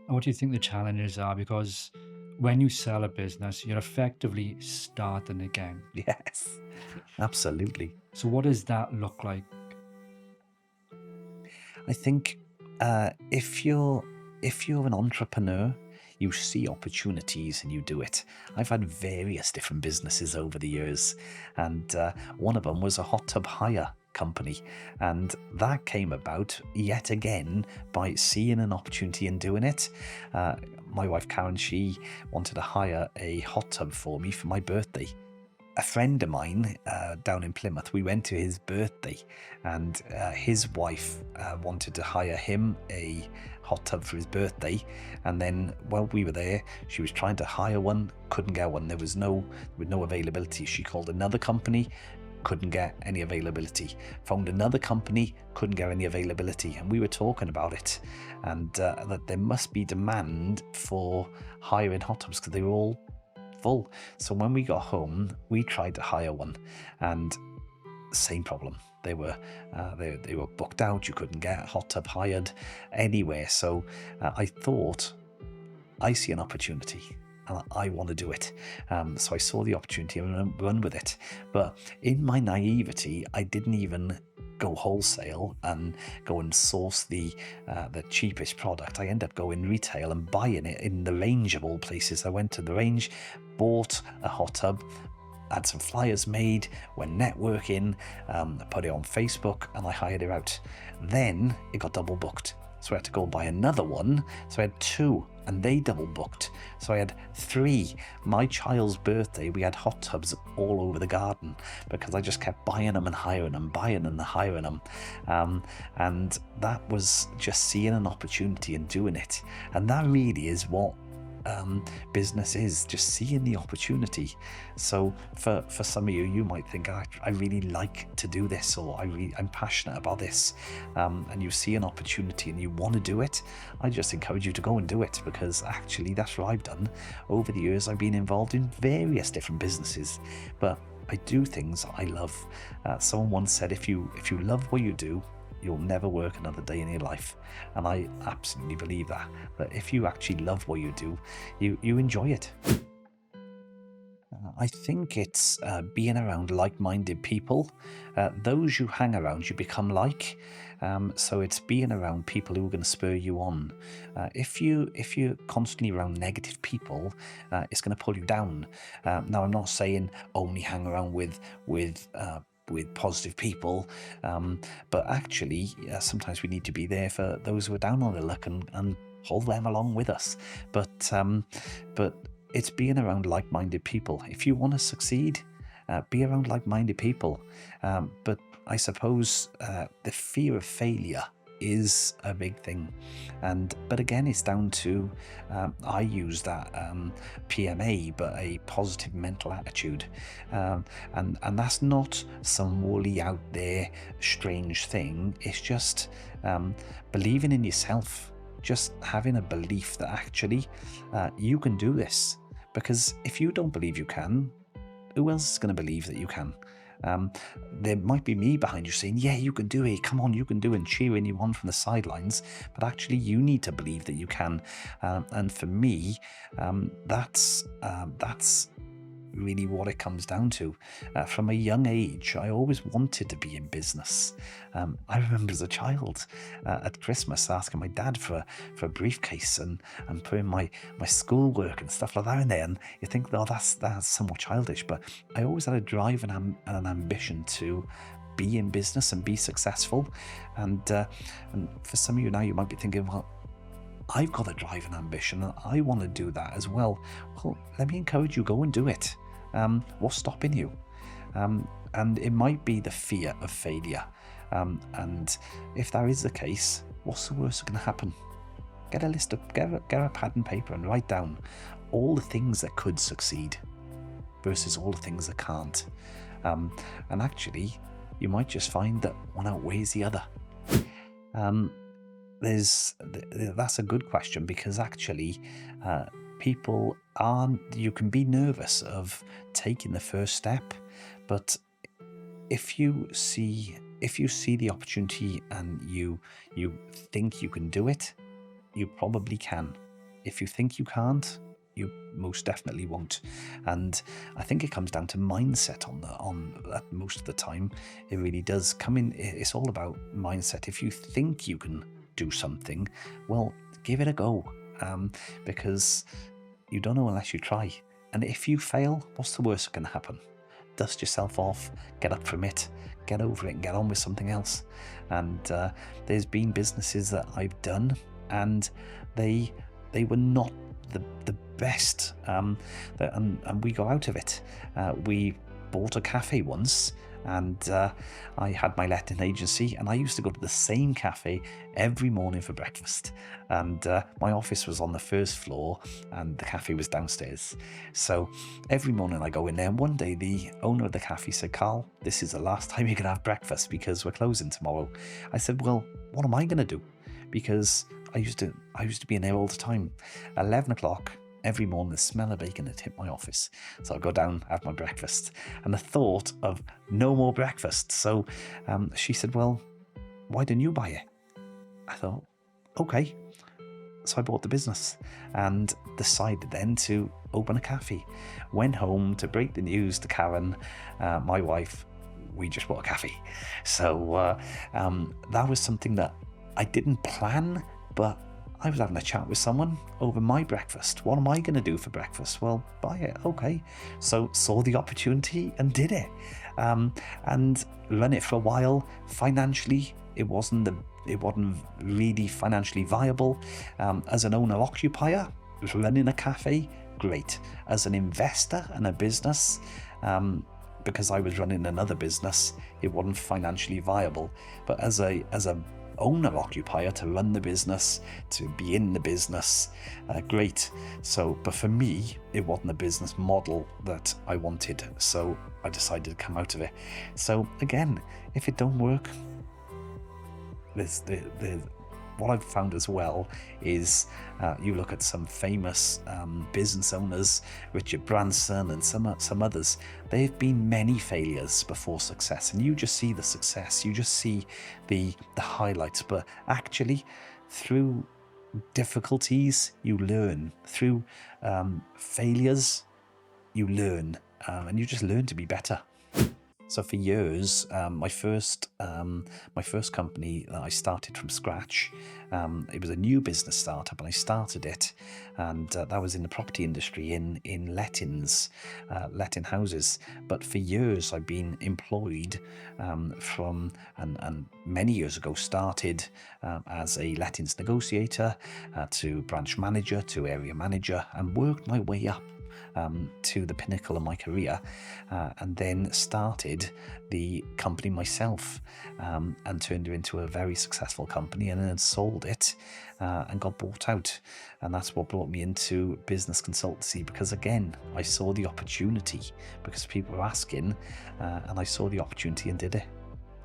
What do you think the challenges are? Because when you sell a business, you're effectively starting again. Yes, absolutely. So what does that look like? I think if you're an entrepreneur, you see opportunities and you do it. I've had various different businesses over the years, and one of them was a hot tub hire company, and that came about yet again by seeing an opportunity and doing it. My wife Karen, she wanted to hire a hot tub for me for my birthday. A friend of mine down in Plymouth, we went to his birthday, and his wife wanted to hire him a hot tub for his birthday. And then while we were there, she was trying to hire one, couldn't get one. There was no availability. She called another company, couldn't get any availability. Found another company, couldn't get any availability. And we were talking about it, and that there must be demand for hiring hot tubs because they were all full. So when we got home, we tried to hire one, and same problem. They were booked out. You couldn't get a hot tub hired anywhere. So I thought, I see an opportunity and I want to do it. So I saw the opportunity and run with it. But in my naivety, I didn't even go wholesale and go and source the cheapest product. I ended up going retail and buying it in the range of all places. I went to the range, bought a hot tub, had some flyers made, went networking, put it on Facebook, and I hired it out. Then it got double booked. So I had to go and buy another one. So I had two, and they double booked. So I had three. My child's birthday, we had hot tubs all over the garden because I just kept buying them and hiring them, buying and hiring them. And that was just seeing an opportunity and doing it. And that really is what business is, just seeing the opportunity. So for some of you, you might think, I really like to do this, or I'm passionate about this, and you see an opportunity and you want to do it. I just encourage you to go and do it, because actually that's what I've done over the years. I've been involved in various different businesses, but I do things I love. Someone once said, if you love what you do, you'll never work another day in your life. And I absolutely believe that if you actually love what you do, you enjoy it. I think it's being around like-minded people. Those you hang around, you become like. So it's being around people who are going to spur you on. If you're constantly around negative people, it's going to pull you down. Now, I'm not saying only hang around with positive people, but actually, sometimes we need to be there for those who are down on their luck and pull them along with us. But it's being around like-minded people. If you want to succeed, be around like-minded people. But I suppose the fear of failure is a big thing, but again, it's down to I use that PMA, but a positive mental attitude, and that's not some woolly out there strange thing. It's just believing in yourself, just having a belief that actually you can do this. Because if you don't believe you can, who else is going to believe that you can? Um, there might be me behind you saying, yeah, you can do it, come on, you can do it, and cheering you on from the sidelines, but actually you need to believe that you can. And for me, that's really what it comes down to. From a young age, I always wanted to be in business. I remember as a child at Christmas asking my dad for a briefcase and putting my schoolwork and stuff like that in there. And you think, oh, that's somewhat childish, but I always had a drive and an ambition to be in business and be successful. And for some of you now, you might be thinking, well, I've got a drive and ambition and I want to do that as well. Well, let me encourage you, go and do it. What's stopping you? And it might be the fear of failure. And if that is the case, what's the worst that can happen? Get a pad and paper and write down all the things that could succeed versus all the things that can't. And actually, you might just find that one outweighs the other. Um, that's a good question, because actually people aren't, you can be nervous of taking the first step, but if you see the opportunity and you think you can do it, you probably can. if you think you can't, you most definitely won't. And I think it comes down to mindset on that most of the time. It really does come in. It's all about mindset. If you think you can do something, well, give it a go, because you don't know unless you try. And if you fail, what's the worst that can happen? Dust yourself off, get up from it, get over it, and get on with something else. And there's been businesses that I've done, and they were not the best. And we got out of it. We bought a cafe once, and I had my letting agency, and I used to go to the same cafe every morning for breakfast. And my office was on the first floor, and the cafe was downstairs. So every morning I go in there, and one day the owner of the cafe said, "Carl, this is the last time you can have breakfast because we're closing tomorrow." I said, "Well, what am I going to do?" Because I used to be in there all the time. 11 o'clock every morning, the smell of bacon had hit my office. So I'll go down, have my breakfast, and the thought of no more breakfast. So she said, "Well, why didn't you buy it?" I thought, okay. So I bought the business and decided then to open a cafe. Went home to break the news to Karen, my wife. We just bought a cafe. So that was something that I didn't plan, but I was having a chat with someone over my breakfast. What am I going to do for breakfast? Well, buy it. Okay. So saw the opportunity and did it, and run it for a while. Financially, it wasn't really financially viable. As an owner occupier, running a cafe, great. As an investor and a business, because I was running another business, it wasn't financially viable. But as a owner occupier, to run the business, to be in the business, great. So, but for me, it wasn't a business model that I wanted. So I decided to come out of it. So again, if it don't work, there's what I've found as well is you look at some famous business owners, Richard Branson and some others, they've been many failures before success, and you just see the success, you just see the highlights, but actually through difficulties you learn, through failures you learn, and you just learn to be better. So for years, my first company that I started from scratch, it was a new business startup, and I started it, and that was in the property industry, in lettings, letting houses. But for years, I've been employed and many years ago started as a lettings negotiator, to branch manager, to area manager, and worked my way up to the pinnacle of my career, and then started the company myself, and turned it into a very successful company, and then sold it and got bought out. And that's what brought me into business consultancy, because again, I saw the opportunity because people were asking, and I saw the opportunity and did it.